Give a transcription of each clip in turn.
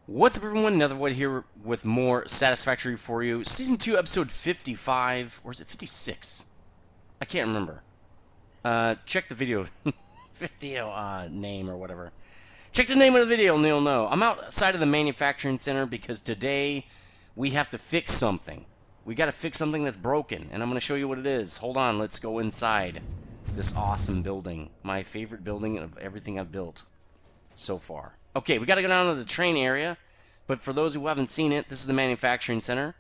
What's up, everyone? Nethervoid here with more Satisfactory for you. Season 2, episode 55, or is it 56? I can't remember. Check the video, name or whatever. Check the name of the video and you'll know. I'm outside of the manufacturing center because today we have to fix something. We got to fix something that's broken, and I'm going to show you what it is. Hold on, let's go inside this awesome building. My favorite building of everything I've built so far. Okay, we got to go down to the train area, but for those who haven't seen it, this is the manufacturing center.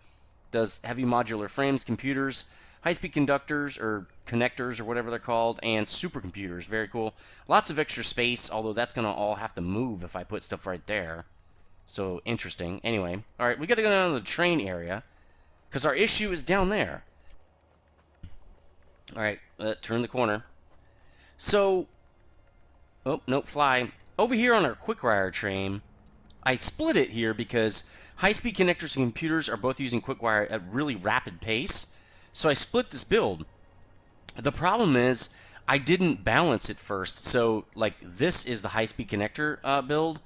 Does heavy modular frames, computers, high-speed conductors or connectors or whatever they're called, and supercomputers. Very cool. Lots of extra space, although that's going to all have to move if I put stuff right there. So, interesting. Anyway, all right, we got to go down to the train area because our issue is down there. All right, turn the corner. So, oh, nope, fly. Over here on our quick-wire train, I split it here because high-speed connectors and computers are both using quick-wire at really rapid pace. So I split this build. The problem is I didn't balance it first. So, like, this is the high-speed connector build,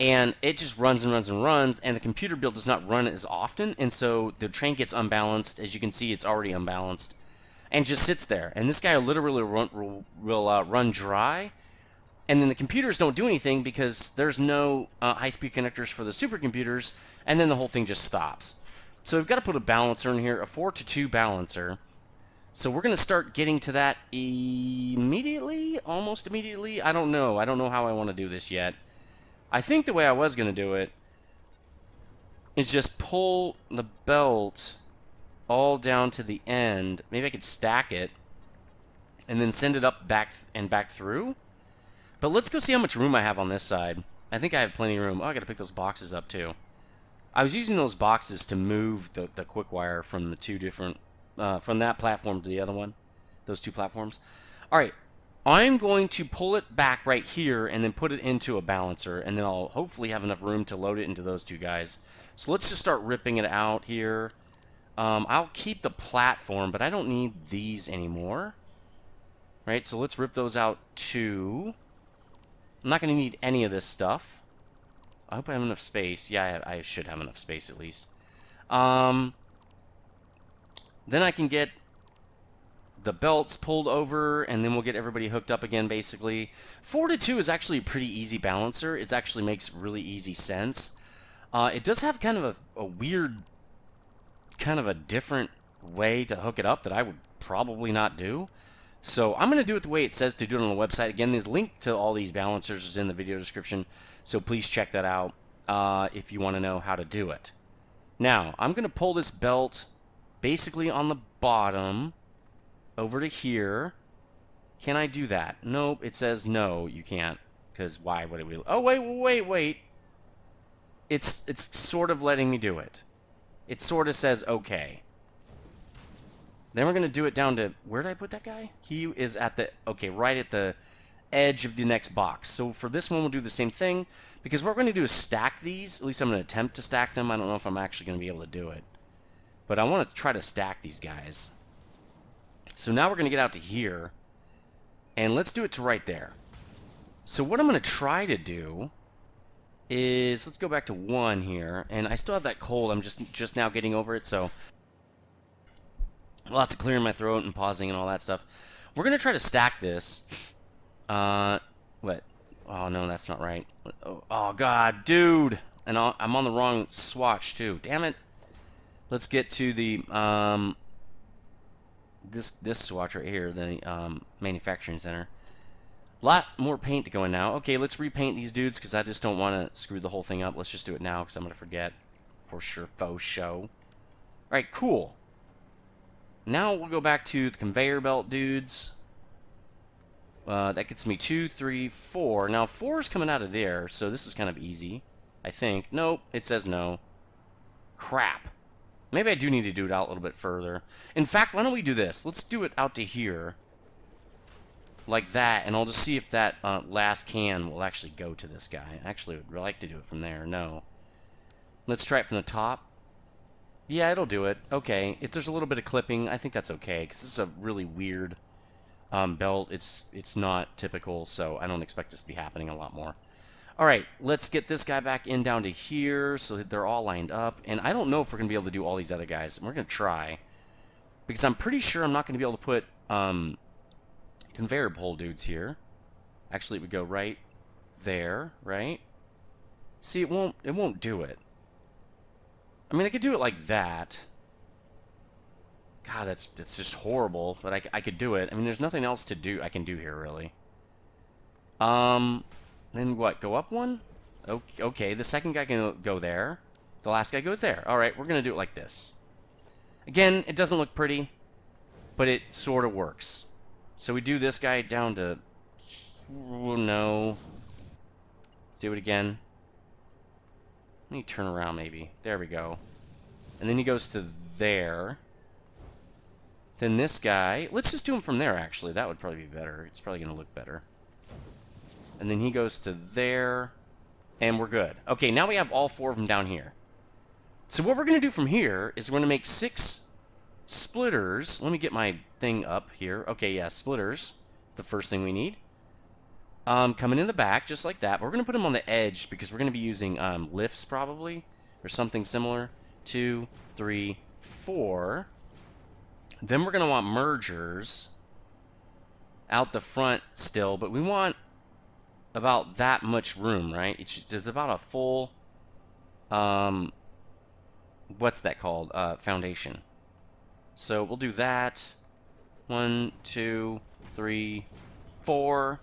and it just runs and runs and runs, and the computer build does not run as often, and so the train gets unbalanced. As you can see, it's already unbalanced, and just sits there. And this guy will literally run dry. And then the computers don't do anything because there's no high-speed connectors for the supercomputers, and then the whole thing just stops. So we've got to put a balancer in here, a 4-to-2 balancer. So we're going to start getting to that immediately, almost immediately. I don't know. I don't know how I want to do this yet. I think the way I was going to do it is just pull the belt all down to the end. Maybe I could stack it and then send it up back through. But let's go see how much room I have on this side. I think I have plenty of room. Oh, I got to pick those boxes up too. I was using those boxes to move the quick wire from the two different, from that platform to the other one. Those two platforms. All right. I'm going to pull it back right here and then put it into a balancer. And then I'll hopefully have enough room to load it into those two guys. So let's just start ripping it out here. I'll keep the platform, but I don't need these anymore. Right, so let's rip those out too. I'm not going to need any of this stuff. I hope I have enough space. Yeah, I should have enough space at least. Then I can get the belts pulled over, and then we'll get everybody hooked up again, basically. 4-to-2 is actually a pretty easy balancer. It actually makes really easy sense. It does have kind of a weird, kind of a different way to hook it up that I would probably not do. So I'm going to do it the way it says to do it on the website. Again, there's a link to all these balancers is in the video description, so please check that out if you want to know how to do it. Now, I'm going to pull this belt basically on the bottom over to here. Can I do that? Nope, it says no, you can't, because why would it? Oh, wait. It's sort of letting me do it. It sort of says okay. Then we're going to do it down to, where did I put that guy? He is at the, okay, right at the edge of the next box. So for this one, we'll do the same thing, because what we're going to do is stack these. At least I'm going to attempt to stack them. I don't know if I'm actually going to be able to do it. But I want to try to stack these guys. So now we're going to get out to here, and let's do it to right there. So what I'm going to try to do is, let's go back to 1 here, and I still have that cold. I'm just now getting over it, so lots of clearing my throat and pausing and all that stuff. We're going to try to stack this. What? Oh, no, that's not right. Oh, God, dude. And I'm on the wrong swatch, too. Damn it. Let's get to the, this swatch right here, the manufacturing center. A lot more paint to go in now. Okay, let's repaint these dudes because I just don't want to screw the whole thing up. Let's just do it now because I'm going to forget. For sure, faux show. All right, cool. Now we'll go back to the conveyor belt dudes. That gets me 2, 3, 4. Now 4 is coming out of there, so this is kind of easy, I think. Nope, it says no. Crap. Maybe I do need to do it out a little bit further. In fact, why don't we do this? Let's do it out to here. Like that, and I'll just see if that last can will actually go to this guy. I actually would like to do it from there. No. Let's try it from the top. Yeah, it'll do it. Okay. If there's a little bit of clipping, I think that's okay, because this is a really weird belt. It's not typical, so I don't expect this to be happening a lot more. All right, let's get this guy back in down to here so that they're all lined up. And I don't know if we're going to be able to do all these other guys. We're going to try. Because I'm pretty sure I'm not going to be able to put conveyor pole dudes here. Actually, it would go right there, right? See, it won't do it. I mean, I could do it like that. God, that's just horrible, but I could do it. I mean, there's nothing else to do I can do here, really. Then what? Go up one? Okay, the second guy can go there. The last guy goes there. All right, we're going to do it like this. Again, it doesn't look pretty, but it sort of works. So we do this guy down to... Oh, no. Let's do it again. Let me turn around, maybe. There we go. And then he goes to there. Then this guy... Let's just do him from there, actually. That would probably be better. It's probably going to look better. And then he goes to there. And we're good. Okay, now we have all 4 of them down here. So what we're going to do from here is we're going to make 6 splitters. Let me get my thing up here. Okay, yeah, splitters. The first thing we need. Coming in the back, just like that. But we're going to put them on the edge because we're going to be using lifts probably. Or something similar. 2, 3, 4. Then we're going to want mergers out the front still. But we want about that much room, right? It's about a full... what's that called? Foundation. So we'll do that. 1, 2, 3, 4.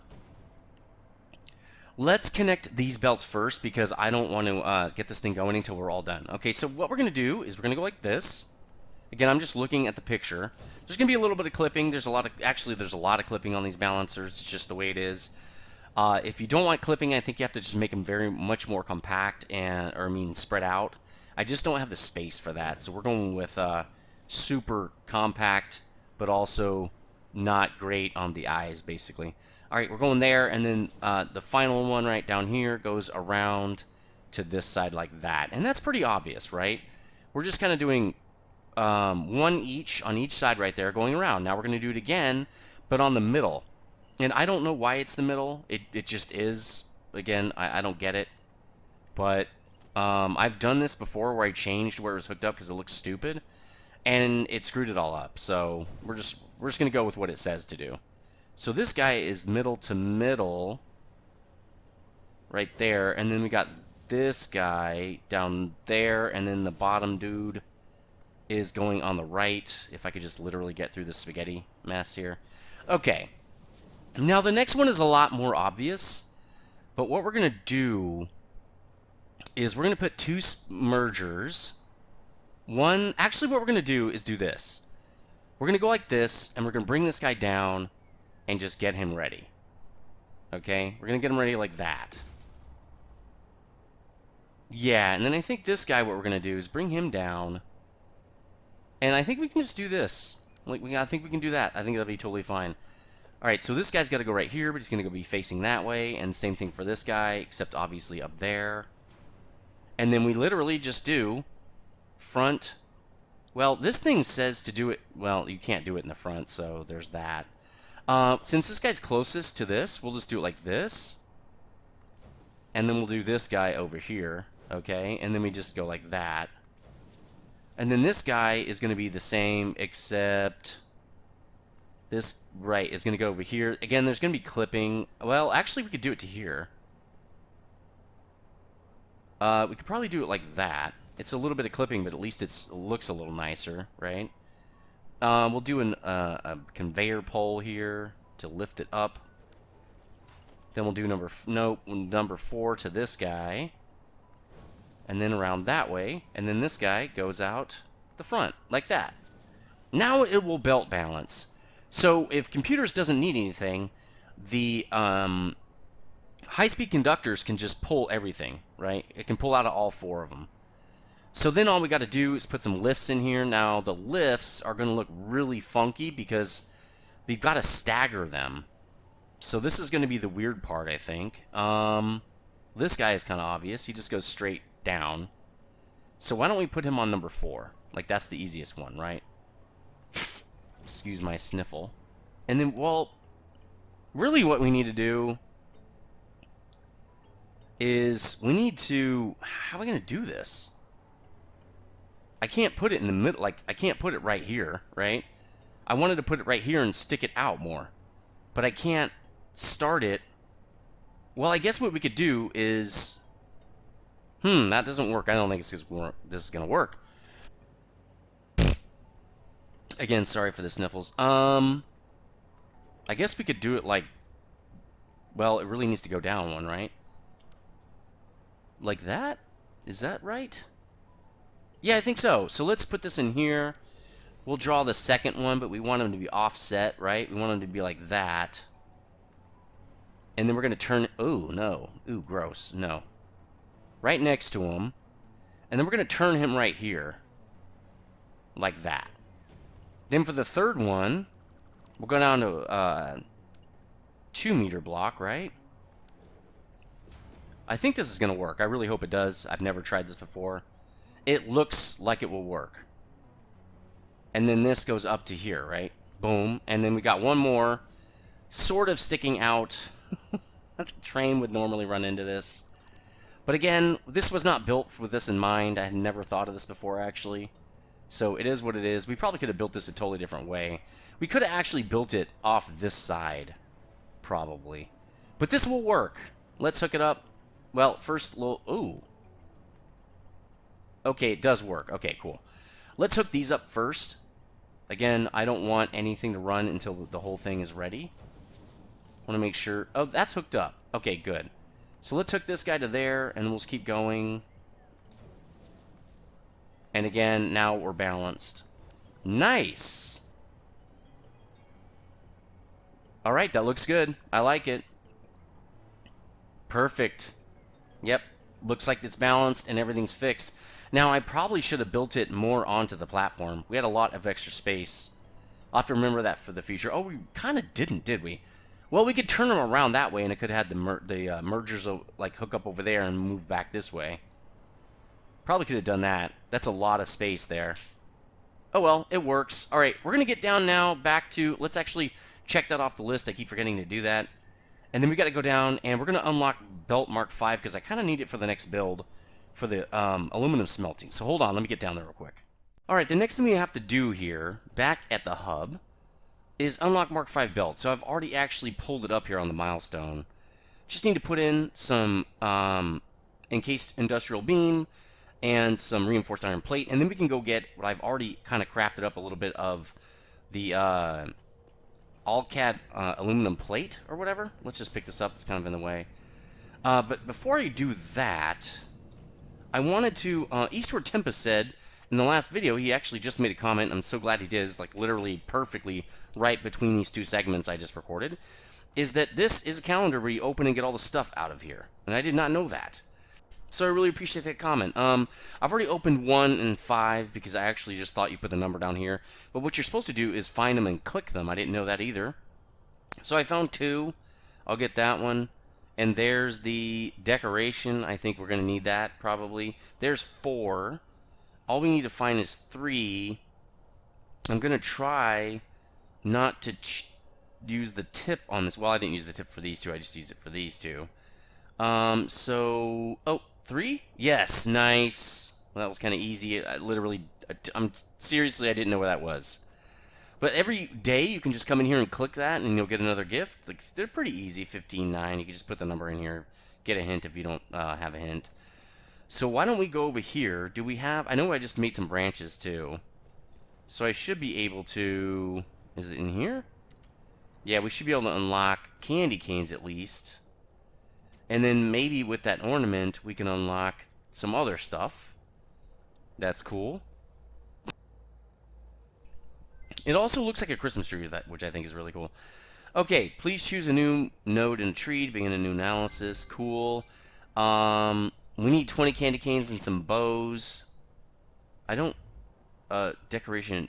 Let's connect these belts first because I don't want to get this thing going until we're all done. Okay, so what we're going to do is we're going to go like this. Again, I'm just looking at the picture. There's going to be a little bit of clipping. There's a lot of clipping on these balancers. It's just the way it is. If you don't like clipping, I think you have to just make them very much more compact and, spread out. I just don't have the space for that. So we're going with super compact, but also not great on the eyes, basically. All right, we're going there, and then the final one right down here goes around to this side like that. And that's pretty obvious, right? We're just kind of doing one each on each side right there going around. Now we're going to do it again, but on the middle. And I don't know why it's the middle. It just is. Again, I don't get it. But I've done this before where I changed where it was hooked up because it looks stupid. And it screwed it all up. So we're just going to go with what it says to do. So this guy is middle to middle. Right there. And then we got this guy down there. And then the bottom dude is going on the right. If I could just literally get through this spaghetti mess here. Okay. Now, the next one is a lot more obvious, but what we're going to do is we're going to put 2 mergers. Actually, what we're going to do is do this. We're going to go like this, and we're going to bring this guy down and just get him ready. Okay? We're going to get him ready like that. Yeah, and then I think this guy, what we're going to do is bring him down, and I think we can just do this. I think we can do that. I think that'll be totally fine. Alright, so this guy's got to go right here, but he's going to be facing that way. And same thing for this guy, except obviously up there. And then we literally just do front. Well, this thing says to do it. Well, you can't do it in the front, so there's that. Since this guy's closest to this, we'll just do it like this. And then we'll do this guy over here, okay? And then we just go like that. And then this guy is going to be the same, except... This right is going to go over here. Again, there's going to be clipping. Well, actually, we could do it to here. We could probably do it like that. It's a little bit of clipping, but at least it looks a little nicer, right? We'll do a conveyor pole here to lift it up. Then we'll do number 4 to this guy. And then around that way. And then this guy goes out the front, like that. Now it will belt balance. So if computers doesn't need anything, the high-speed conductors can just pull everything, right? It can pull out of all 4 of them. So then all we got to do is put some lifts in here. Now the lifts are going to look really funky because we've got to stagger them. So this is going to be the weird part, I think. This guy is kind of obvious. He just goes straight down. So why don't we put him on number 4? Like, that's the easiest one, right? Excuse my sniffle. And then, well, really what we need to do is we need to... How are we going to do this? I can't put it in the middle. Like, I can't put it right here, right? I wanted to put it right here and stick it out more. But I can't start it. Well, I guess what we could do is... that doesn't work. I don't think this is going to work. Again, sorry for the sniffles. I guess we could do it like... Well, it really needs to go down one, right? Like that? Is that right? Yeah, I think so. So let's put this in here. We'll draw the second one, but we want them to be offset, right? We want them to be like that. And then we're going to turn... Ooh, no. Ooh, gross. No. Right next to him. And then we're going to turn him right here. Like that. Then for the third one, we'll go down to 2 meter block, right? I think this is going to work. I really hope it does. I've never tried this before. It looks like it will work. And then this goes up to here, right? Boom. And then we got one more sort of sticking out. The train would normally run into this. But again, this was not built with this in mind. I had never thought of this before, actually. So it is what it is. We probably could have built this a totally different way. We could have actually built it off this side. Probably. But this will work. Let's hook it up. Well, first, ooh. Okay, it does work. Okay, cool. Let's hook these up first. Again, I don't want anything to run until the whole thing is ready. I want to make sure... Oh, that's hooked up. Okay, good. So let's hook this guy to there, and we'll just keep going. And again, now we're balanced. Nice! Alright, that looks good. I like it. Perfect. Yep. Looks like it's balanced and everything's fixed. Now, I probably should have built it more onto the platform. We had a lot of extra space. I'll have to remember that for the future. Oh, we kind of didn't, did we? Well, we could turn them around that way, and it could have had the mergers like hook up over there and move back this way. Probably could have done that. That's a lot of space there. Oh well, it works. All right, we're going to get down now back to... Let's actually check that off the list. I keep forgetting to do that. And then we got to go down, and we're going to unlock Belt Mark 5 because I kind of need it for the next build for the aluminum smelting. So hold on, let me get down there real quick. All right, the next thing we have to do here, back at the hub, is unlock Mark 5 belt. So I've already actually pulled it up here on the milestone. Just need to put in some encased industrial beam and some reinforced iron plate, and then we can go get what I've already kind of crafted up a little bit of the AutoCAD aluminum plate or whatever. Let's just pick this up. It's kind of in the way. But before I do that, I wanted to... Eastward Tempest said in the last video, he actually just made a comment. I'm so glad he did. It's like literally perfectly right between these two segments I just recorded. Is that this is a calendar where you open and get all the stuff out of here. And I did not know that. So I really appreciate that comment. I've already opened 1 and 5 because I actually just thought you put the number down here. But what you're supposed to do is find them and click them. I didn't know that either. So I found 2. I'll get that one. And there's the decoration. I think we're going to need that probably. There's 4. All we need to find is 3. I'm going to try not to use the tip on this. Well, I didn't use the tip for these 2. I just used it for these 2. Oh, 3? Yes, nice. Well, that was kind of easy. Seriously, I didn't know where that was. But every day you can just come in here and click that and you'll get another gift. Like, they're pretty easy, 15.9. You can just put the number in here, get a hint if you don't have a hint. So why don't we go over here? Do we have... I know I just made some branches too. So I should be able to... Is it in here? Yeah, we should be able to unlock candy canes at least. And then maybe with that ornament, we can unlock some other stuff. That's cool. It also looks like a Christmas tree, which I think is really cool. Okay, please choose a new node in a tree to begin a new analysis. Cool. We need 20 candy canes and some bows. I don't... Decoration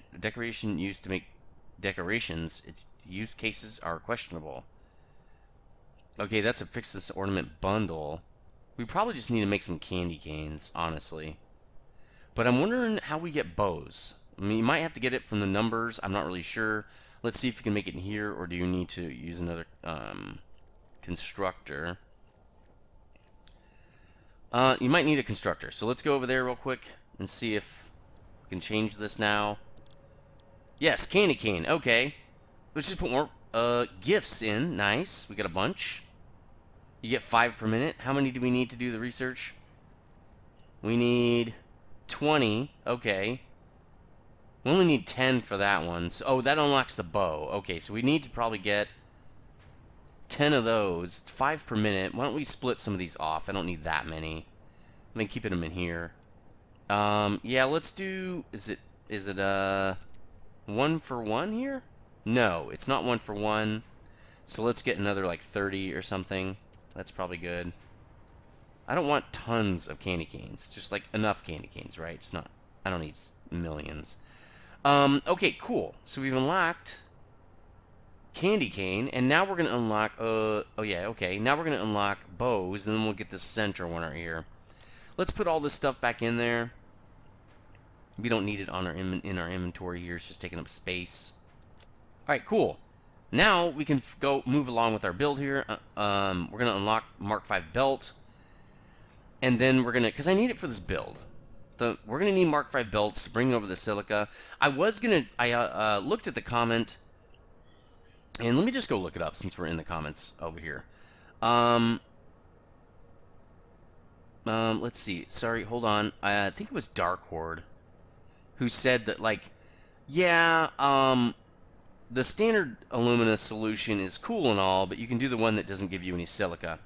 used to make decorations. Its use cases are questionable. Okay, that's a fix this ornament bundle. We probably just need to make some candy canes, honestly. But I'm wondering how we get bows. I mean, you might have to get it from the numbers. I'm not really sure. Let's see if you can make it in here, or do you need to use another constructor? You might need a constructor. So let's go over there real quick and see if we can change this now. Yes, candy cane. Okay. Let's just put more gifts in. Nice. We got a bunch. You get 5 per minute. How many do we need to do the research? We need 20. Okay. We only need 10 for that one. So, oh, that unlocks the bow. Okay, so we need to probably get 10 of those. 5 per minute. Why don't we split some of these off? I don't need that many. I'm going to keep them in here. Yeah, let's do... Is it 1 for 1 here? No, it's not 1 for 1. So let's get another, like, 30 or something. That's probably good. I don't want tons of candy canes. Just, like, enough candy canes, right? It's not... I don't need millions. Okay, cool. So we've unlocked candy cane, and now we're going to unlock, oh yeah, okay. Now we're going to unlock bows, and then we'll get the center one right here. Let's put all this stuff back in there. We don't need it on in our inventory here. It's just taking up space. Alright, cool. Now we can go move along with our build here. We're going to unlock Mark 5 belt. And then we're going to, because I need it for this build. We're going to need Mark 5 belts to bring over the silica. I looked at the comment, and let me just go look it up since we're in the comments over here. Let's see. Sorry, hold on. I think it was Dark Horde who said that, like, yeah, the standard alumina solution is cool and all, but you can do the one that doesn't give you any silica.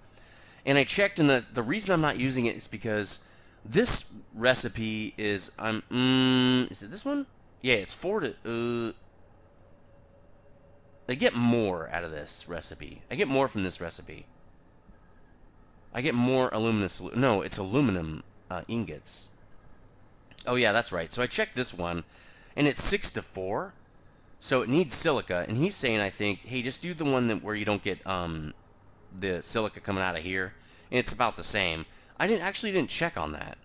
And I checked, and the reason I'm not using it is because this recipe is, is it this one? Yeah, it's 4 to, I get more out of this recipe. I get more from this recipe. I get more alumina solution. No, it's aluminum ingots. Oh yeah, that's right. So I checked this one, and it's 6 to 4. So it needs silica, and he's saying, I think, hey, just do the one where you don't get the silica coming out of here, and it's about the same. I actually didn't check on that,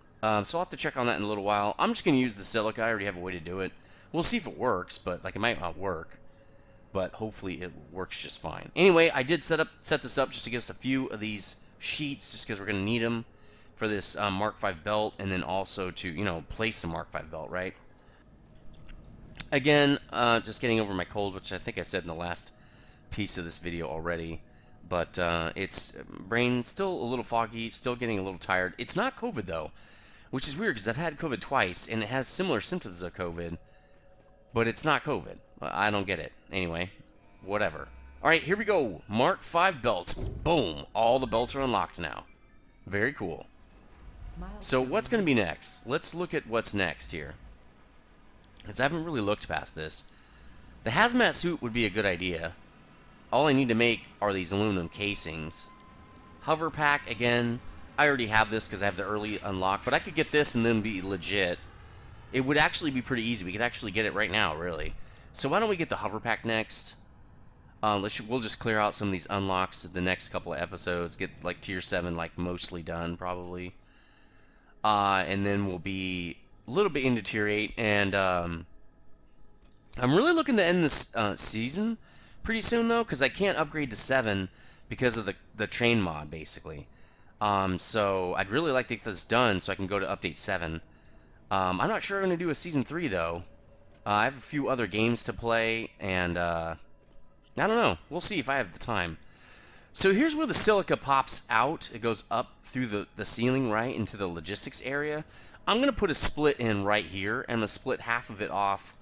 so I'll have to check on that in a little while. I'm just going to use the silica. I already have a way to do it. We'll see if it works, but like it might not work, but hopefully it works just fine. Anyway, I did set this up just to get us a few of these sheets, just because we're going to need them for this Mark 5 belt, and then also to, you know, place the Mark 5 belt, right? Again, just getting over my cold, which I think I said in the last piece of this video already. But it's brain still a little foggy, still getting a little tired. It's not COVID, though, which is weird because I've had COVID twice, and it has similar symptoms of COVID. But it's not COVID. I don't get it. Anyway, whatever. All right, here we go. Mark 5 belts. Boom. All the belts are unlocked now. Very cool. So what's going to be next? Let's look at what's next here, because I haven't really looked past this. The hazmat suit would be a good idea. All I need to make are these aluminum casings. Hover pack, again, I already have this because I have the early unlock, but I could get this and then be legit. It would actually be pretty easy. We could actually get it right now, really. So why don't we get the hover pack next? We'll just clear out some of these unlocks the next couple of episodes. Get like tier 7 like mostly done, probably. And then we'll be a little bit into tier 8, and I'm really looking to end this season pretty soon, though, because I can't upgrade to 7 because of the train mod, basically. So I'd really like to get this done so I can go to update 7. I'm not sure I'm going to do a season 3, though. I have a few other games to play, and I don't know. We'll see if I have the time. So here's where the silica pops out. It goes up through the ceiling, right, into the logistics area. I'm going to put a split in right here, and I'm going to split half of it off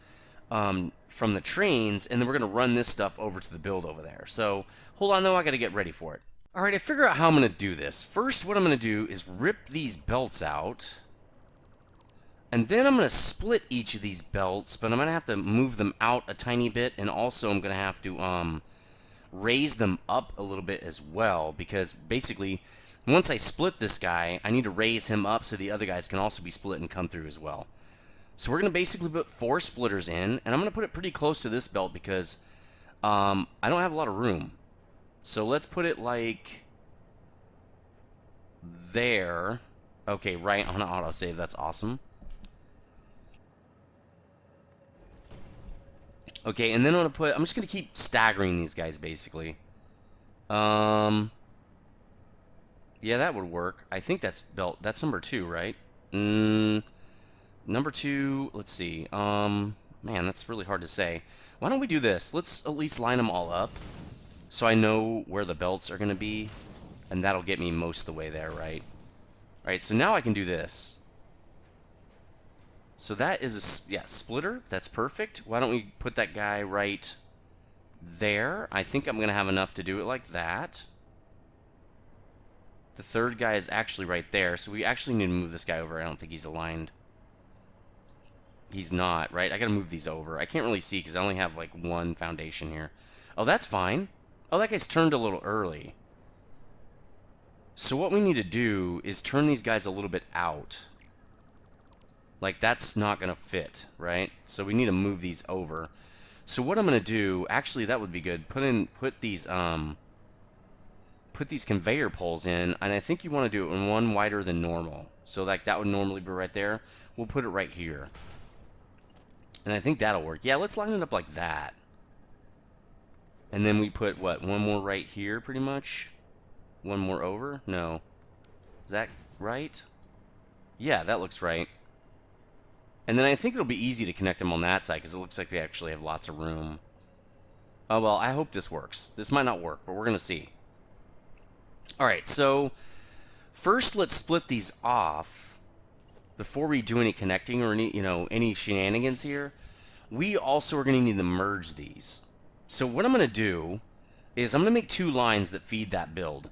from the trains, and then we're going to run this stuff over to the build over there. So hold on, though. I got to get ready for it. All right, I figure out how I'm going to do this. First, what I'm going to do is rip these belts out, and then I'm going to split each of these belts, but I'm going to have to move them out a tiny bit, and also I'm going to have to raise them up a little bit as well, because basically once I split this guy, I need to raise him up so the other guys can also be split and come through as well. So we're going to basically put 4 splitters in, and I'm going to put it pretty close to this belt because I don't have a lot of room. So let's put it like there. Okay, right on autosave. That's awesome. Okay, and then I'm just going to keep staggering these guys, basically. Yeah, that would work. I think that's that's number 2, right? Number 2, let's see. Man, that's really hard to say. Why don't we do this? Let's at least line them all up so I know where the belts are going to be, and that'll get me most of the way there, right? All right, so now I can do this. So that is a, yeah, splitter. That's perfect. Why don't we put that guy right there? I think I'm going to have enough to do it like that. The third guy is actually right there, so we actually need to move this guy over. I don't think he's aligned. He's not, right? I gotta move these over. I can't really see because I only have like one foundation here. Oh, that's fine. Oh, that guy's turned a little early. So what we need to do is turn these guys a little bit out. Like, that's not gonna fit, right? So we need to move these over. So what I'm gonna do, actually that would be good. Put these conveyor poles in, and I think you want to do it in one wider than normal. So like that would normally be right there. We'll put it right here. And I think that'll work. Yeah, let's line it up like that. And then we put, what, one more right here, pretty much? One more over? No. Is that right? Yeah, that looks right. And then I think it'll be easy to connect them on that side, because it looks like we actually have lots of room. Oh, well, I hope this works. This might not work, but we're going to see. Alright, so first let's split these off. Before we do any connecting or any shenanigans here, we also are going to need to merge these. So what I'm going to do is I'm going to make 2 lines that feed that build.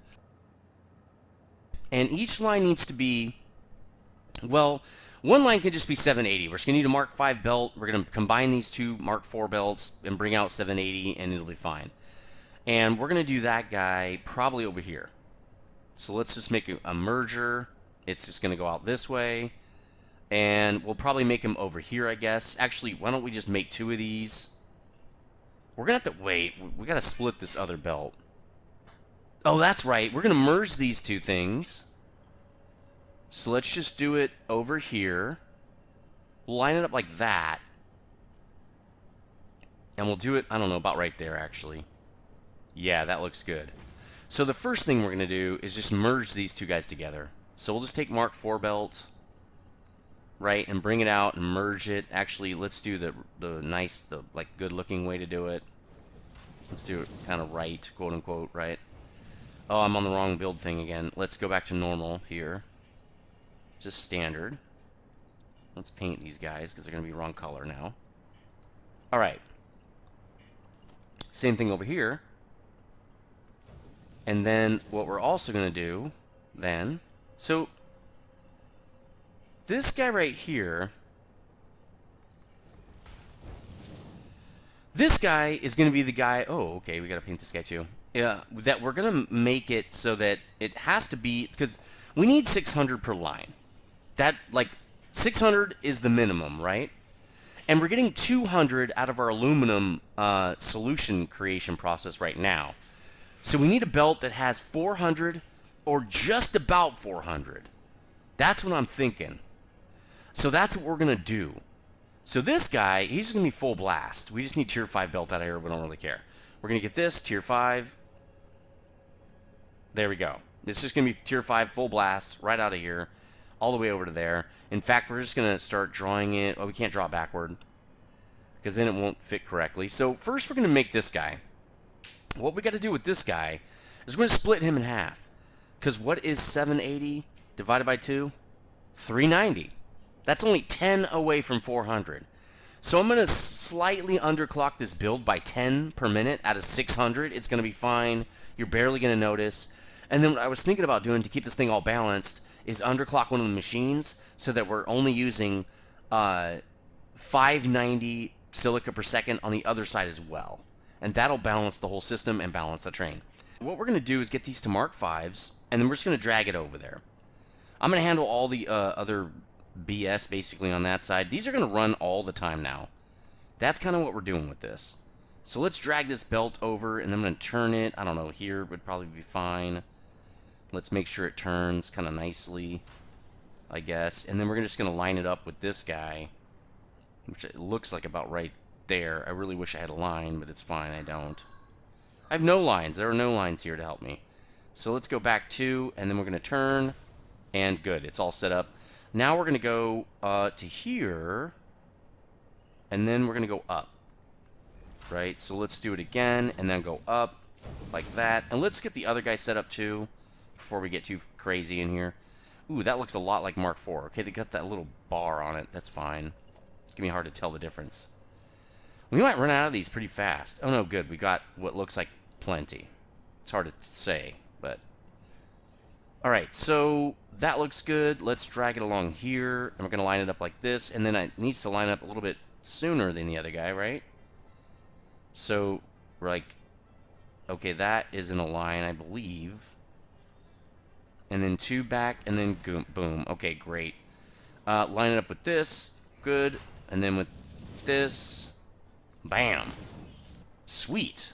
And each line needs to be, well, one line can just be 780. We're just going to need a Mark 5 belt. We're going to combine these 2 Mark 4 belts and bring out 780, and it'll be fine. And we're going to do that guy probably over here. So let's just make a merger. It's just going to go out this way. And we'll probably make him over here, I guess. Actually, why don't we just make 2 of these? We're going to have to wait. We got to split this other belt. Oh, that's right. We're going to merge these 2 things. So let's just do it over here. We'll line it up like that. And we'll do it, I don't know, about right there, actually. Yeah, that looks good. So the first thing we're going to do is just merge these 2 guys together. So we'll just take Mark 4 belt, right, and bring it out and merge it. Actually, let's do the nice, like good-looking way to do it. Let's do it kind of right, quote-unquote, right? Oh, I'm on the wrong build thing again. Let's go back to normal here. Just standard. Let's paint these guys because they're going to be wrong color now. All right. Same thing over here. And then what we're also going to do then, so this guy right here, this guy is going to be the guy, oh, okay, we got to paint this guy too. Yeah, that we're going to make it so that it has to be, because we need 600 per line. That, like, 600 is the minimum, right? And we're getting 200 out of our aluminum solution creation process right now. So we need a belt that has 400 or just about 400. That's what I'm thinking. So that's what we're going to do. So this guy, he's going to be full blast. We just need tier 5 belt out of here. We don't really care. We're going to get this, tier 5. There we go. It's just going to be tier 5 full blast right out of here. All the way over to there. In fact, we're just going to start drawing it. Oh, we can't draw it backward, because then it won't fit correctly. So first we're going to make this guy. What we got to do with this guy is we're going to split him in half. Because what is 780 divided by 2? 390. That's only 10 away from 400. So I'm going to slightly underclock this build by 10 per minute out of 600. It's going to be fine. You're barely going to notice. And then what I was thinking about doing to keep this thing all balanced is underclock one of the machines so that we're only using 590 silica per second on the other side as well. And that'll balance the whole system and balance the train. What we're going to do is get these to Mark 5s, and then we're just going to drag it over there. I'm going to handle all the other BS basically on that side. These are going to run all the time now. That's kind of what we're doing with this. So let's drag this belt over, and I'm going to turn it. I don't know, here would probably be fine. Let's make sure it turns kind of nicely, I guess. And then we're just going to line it up with this guy, which it looks like about right there. I really wish I had a line, but it's fine, I don't. I have no lines. There are no lines here to help me. So let's go back 2, and then we're going to turn, and good. It's all set up. Now we're going to go to here, and then we're going to go up. Right? So let's do it again, and then go up like that. And let's get the other guy set up too before we get too crazy in here. Ooh, that looks a lot like Mark IV. Okay, they got that little bar on it. That's fine. It's going to be hard to tell the difference. We might run out of these pretty fast. Oh, no, good. We got what looks like plenty. It's hard to say, but... Alright, so that looks good. Let's drag it along here, and we're going to line it up like this, and then it needs to line up a little bit sooner than the other guy, right? So, we're like... Okay, that is in a line, I believe. And then 2 back, and then boom. Okay, great. Line it up with this. Good. And then with this. Bam. Sweet.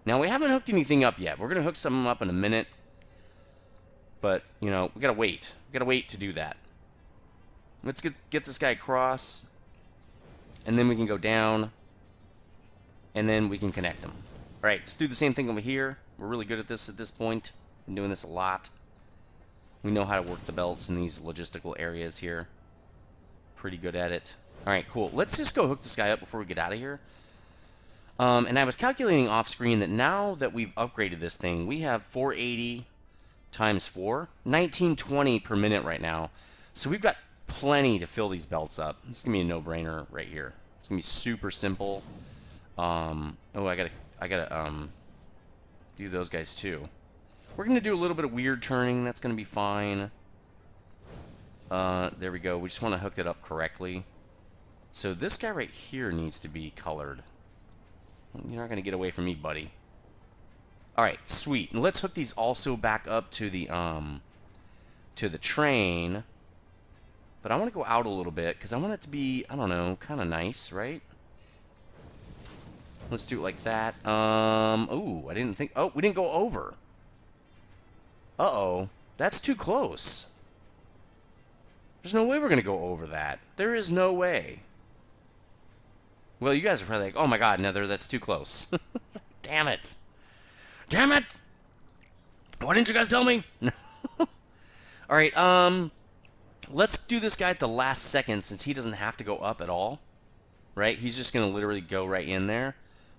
Now, we haven't hooked anything up yet. We're going to hook something up in a minute. But, you know, we got to wait. We got to wait to do that. Let's get this guy across. And then we can go down. And then we can connect them. All right, let's do the same thing over here. We're really good at this point. Been doing this a lot. We know how to work the belts in these logistical areas here. Pretty good at it. All right, cool. Let's just go hook this guy up before we get out of here. And I was calculating off screen that now that we've upgraded this thing, we have 480 times 4, 1920 per minute right now. So we've got plenty to fill these belts up. This is gonna be a no-brainer right here. It's gonna be super simple. Oh, I gotta do those guys too. We're gonna do a little bit of weird turning. That's gonna be fine. There we go. We just want to hook it up correctly. So this guy right here needs to be colored. You're not gonna get away from me, buddy. All right, sweet. And let's hook these also back up to the train. But I want to go out a little bit because I want it to be, I don't know, kind of nice, right? Let's do it like that. Ooh, I didn't think... Oh, we didn't go over. Uh-oh. That's too close. There's no way we're going to go over that. There is no way. Well, you guys are probably like, oh my god, Nether, that's too close. Damn it. Damn it! Why didn't you guys tell me? Alright, let's do this guy at the last second since he doesn't have to go up at all. Right? He's just going to literally go right in there.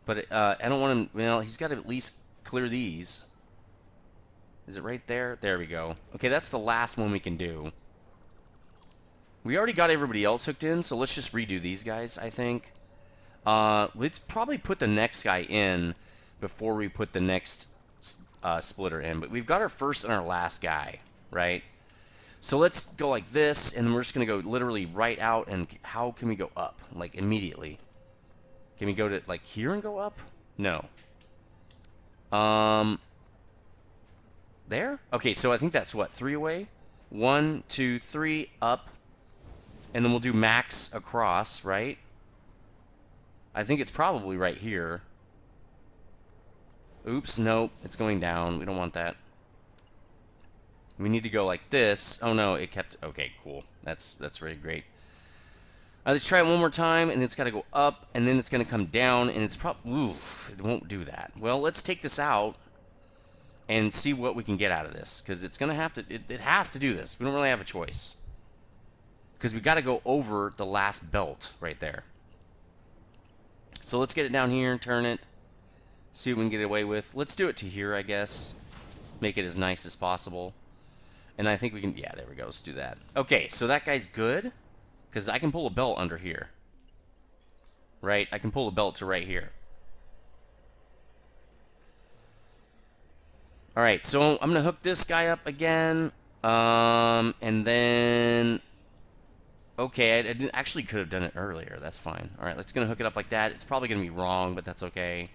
But I don't want him... Well, he's got to at least clear these. Is it right there? There we go. Okay, that's the last one we can do. We already got everybody else hooked in, so let's just redo these guys, I think. Let's probably put the next guy in before we put the next splitter in. But we've got our first and our last guy, right? So let's go like this, and then we're just going to go literally right out, and how can we go up? Like, immediately. Can we go to, like, here and go up? No. There? Okay, so I think that's, what, 3 away? 1, 2, 3, up. And then we'll do max across, right? I think it's probably right here. Oops, nope, it's going down. We don't want that. We need to go like this. Oh no, it kept... Okay, cool. That's really great. Let's try it one more time, and it's got to go up, and then it's going to come down, and it's probably... Oof, it won't do that. Well, let's take this out and see what we can get out of this, because it's going to have to... It has to do this. We don't really have a choice. Because we got to go over the last belt right there. So let's get it down here and turn it. See what we can get away with. Let's do it to here, I guess. Make it as nice as possible. And I think we can... Yeah, there we go. Let's do that. Okay, so that guy's good. Because I can pull a belt under here. Right? I can pull a belt to right here. Alright, so I'm going to hook this guy up again. And then... Okay, I actually could have done it earlier. That's fine. Alright, let's going to hook it up like that. It's probably going to be wrong, but that's okay.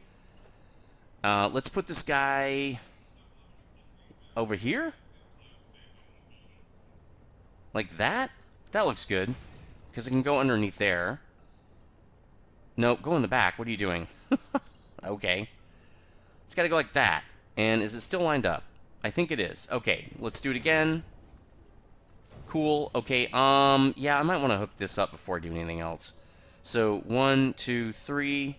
Let's put this guy... over here? Like that? That looks good. Because it can go underneath there. Nope, go in the back. What are you doing? Okay. It's got to go like that. And is it still lined up? I think it is. Okay, let's do it again. Cool. Okay, yeah, I might want to hook this up before I do anything else. So, 1, 2, 3.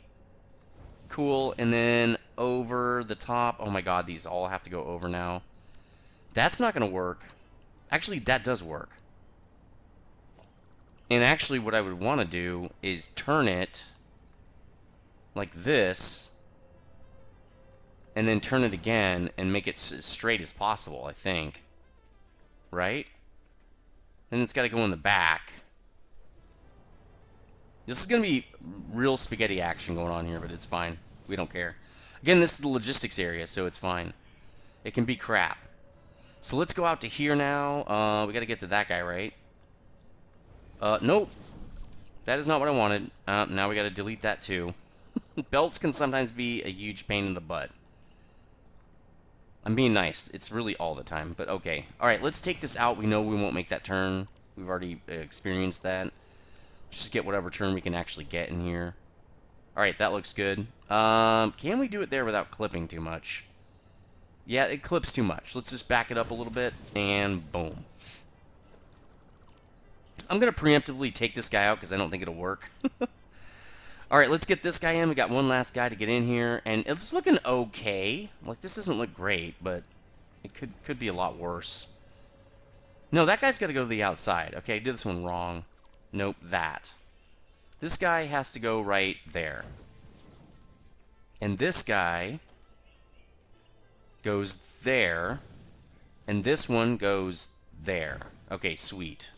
Cool. And then over the top. Oh my god, these all have to go over now. That's not going to work. Actually, that does work. And actually, what I would want to do is turn it like this, and then turn it again and make it as straight as possible, I think. Right? And it's got to go in the back. This is going to be real spaghetti action going on here, but it's fine. We don't care. Again, this is the logistics area, so it's fine. It can be crap. So let's go out to here now. We got to get to that guy, right? Nope. That is not what I wanted. Now we got to delete that too. Belts can sometimes be a huge pain in the butt. I'm being nice. It's really all the time, but okay. Alright, let's take this out. We know we won't make that turn. We've already experienced that. Let's just get whatever turn we can actually get in here. Alright, that looks good. Can we do it there without clipping too much? Yeah, it clips too much. Let's just back it up a little bit, and boom. I'm going to preemptively take this guy out because I don't think it'll work. Alright, let's get this guy in. We got one last guy to get in here, and it's looking okay. Like, this doesn't look great, but it could be a lot worse. No, that guy's got to go to the outside. Okay, I did this one wrong. Nope, that. This guy has to go right there. And this guy goes there, and this one goes there. Okay, sweet.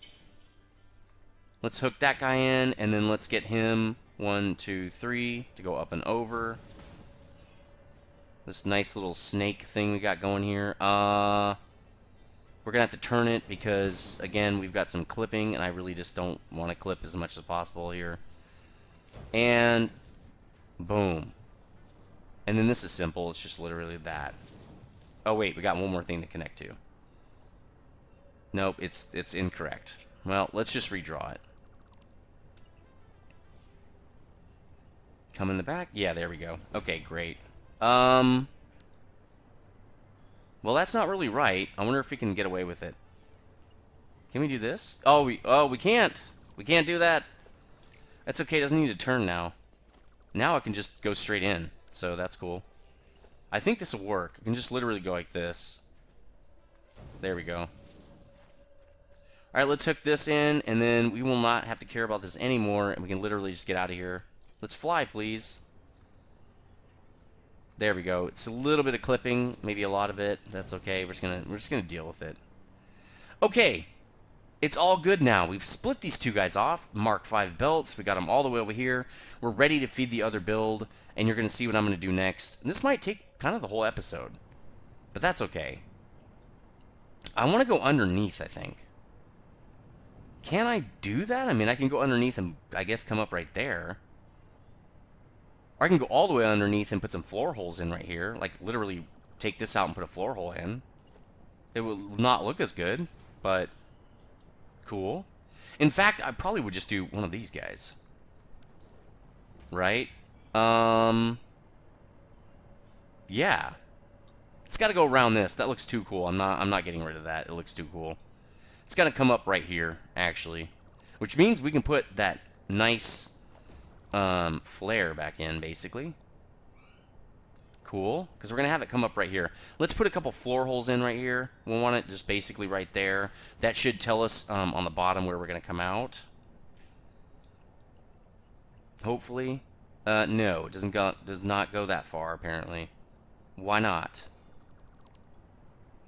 Let's hook that guy in, and then let's get him 1, 2, 3 to go up and over. This nice little snake thing we got going here. We're gonna have to turn it because, again, we've got some clipping, and I really just don't want to clip as much as possible here. And boom. And then this is simple. It's just literally that. Oh wait, we got one more thing to connect to. Nope, it's incorrect. Well, let's just redraw it. Come in the back? Yeah, there we go. Okay, great. Well, that's not really right. I wonder if we can get away with it. Can we do this? Oh, we can't. We can't do that. That's okay. It doesn't need to turn now. Now I can just go straight in. So that's cool. I think this will work. I can just literally go like this. There we go. Alright, let's hook this in, and then we will not have to care about this anymore, and we can literally just get out of here. Let's fly, please. There we go. It's a little bit of clipping, maybe a lot of it. That's okay. We're just gonna deal with it. Okay. It's all good now. We've split these two guys off. Mark 5 belts. We got them all the way over here. We're ready to feed the other build, and you're gonna see what I'm gonna do next. And this might take kind of the whole episode, but that's okay. I want to go underneath, I think. Can I do that? I mean, I can go underneath and, I guess, come up right there. Or I can go all the way underneath and put some floor holes in right here. Like, literally take this out and put a floor hole in. It will not look as good, but cool. In fact, I probably would just do one of these guys. Right? Yeah. It's got to go around this. That looks too cool. I'm not getting rid of that. It looks too cool. It's got to come up right here, actually. Which means we can put that nice flare back in, basically. Cool. Because we're going to have it come up right here. Let's put a couple floor holes in right here. We'll want it just basically right there. That should tell us on the bottom where we're going to come out. Hopefully. No, it does not go that far, apparently. Why not?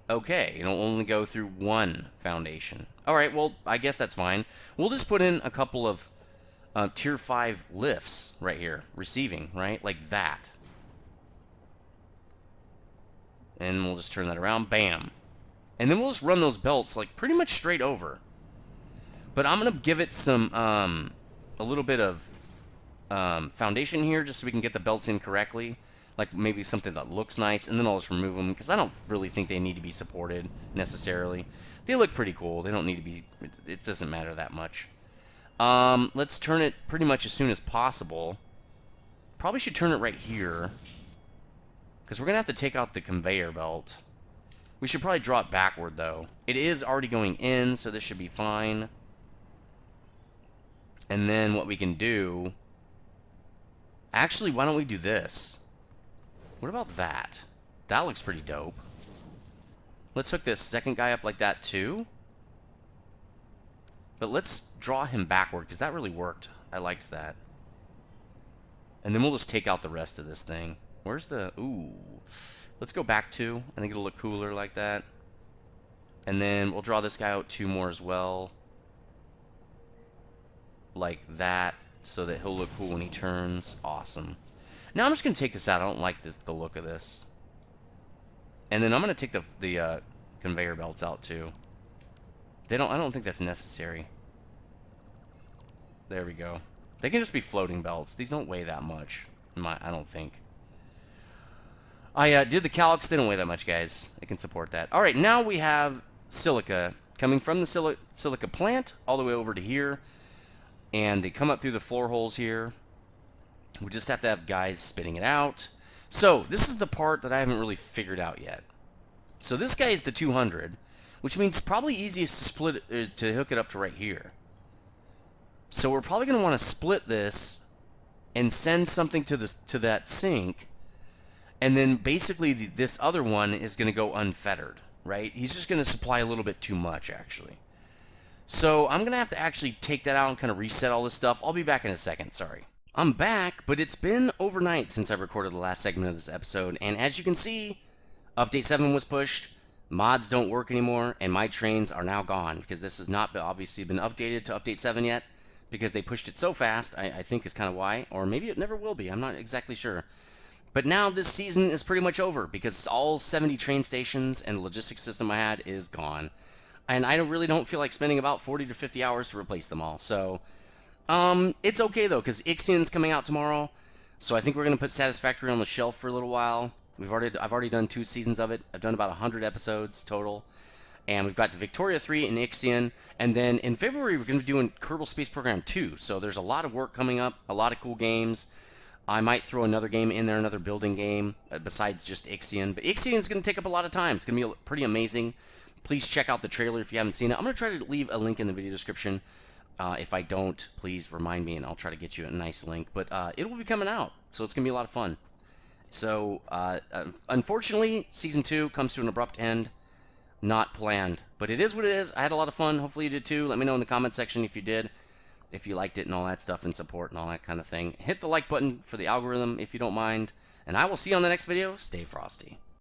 Okay, it'll only go through one foundation. Alright, well, I guess that's fine. We'll just put in a couple of tier 5 lifts right here. Receiving, right? Like that. And we'll just turn that around. Bam. And then we'll just run those belts like pretty much straight over. But I'm going to give it some, a little bit of foundation here just so we can get the belts in correctly. Like maybe something that looks nice, and then I'll just remove them because I don't really think they need to be supported necessarily. They look pretty cool. They don't need to be, it doesn't matter that much. Let's turn it pretty much as soon as possible. Probably should turn it right here because we're going to have to take out the conveyor belt. We should probably draw it backward though. It is already going in, so this should be fine. And then what we can do Actually, why don't we do this? What about that? That looks pretty dope. Let's hook this second guy up like that too. But let's draw him backward, because that really worked. I liked that. And then we'll just take out the rest of this thing. Where's the... Ooh. Let's go back 2. I think it'll look cooler like that. And then we'll draw this guy out 2 more as well. Like that, so that he'll look cool when he turns. Awesome. Now I'm just going to take this out. I don't like the look of this. And then I'm going to take the conveyor belts out too. I don't think that's necessary. There we go. They can just be floating belts. These don't weigh that much. I don't think. I did the calcs. They don't weigh that much, guys. It can support that. All right, now we have silica coming from the silica plant all the way over to here. And they come up through the floor holes here. We just have to have guys spitting it out. So this is the part that I haven't really figured out yet. So this guy is the 200, which means it's probably easiest to split it, to hook it up to right here. So we're probably going to want to split this and send something to that sink. And then basically this other one is going to go unfettered, right? He's just going to supply a little bit too much, actually. So I'm going to have to actually take that out and kind of reset all this stuff. I'll be back in a second, sorry. I'm back, but it's been overnight since I recorded the last segment of this episode. And as you can see, Update 7 was pushed, mods don't work anymore, and my trains are now gone. Because this has not obviously been updated to Update 7 yet. Because they pushed it so fast, I think is kind of why. Or maybe it never will be, I'm not exactly sure. But now this season is pretty much over, because all 70 train stations and the logistics system I had is gone. And I really don't feel like spending about 40 to 50 hours to replace them all. So, it's okay though, because Ixion's coming out tomorrow. So I think we're going to put Satisfactory on the shelf for a little while. I've already done 2 seasons of it. I've done about 100 episodes total. And we've got the Victoria 3 and Ixion. And then in February, we're going to be doing Kerbal Space Program 2. So there's a lot of work coming up, a lot of cool games. I might throw another game in there, another building game, besides just Ixion. But Ixion is going to take up a lot of time. It's going to be pretty amazing. Please check out the trailer if you haven't seen it. I'm going to try to leave a link in the video description. If I don't, please remind me, and I'll try to get you a nice link. But it will be coming out, so it's going to be a lot of fun. So, unfortunately, Season 2 comes to an abrupt end. Not planned. But it is what it is. I had a lot of fun. Hopefully you did too. Let me know in the comment section if you did. If you liked it and all that stuff and support and all that kind of thing. Hit the like button for the algorithm if you don't mind. And I will see you on the next video. Stay frosty.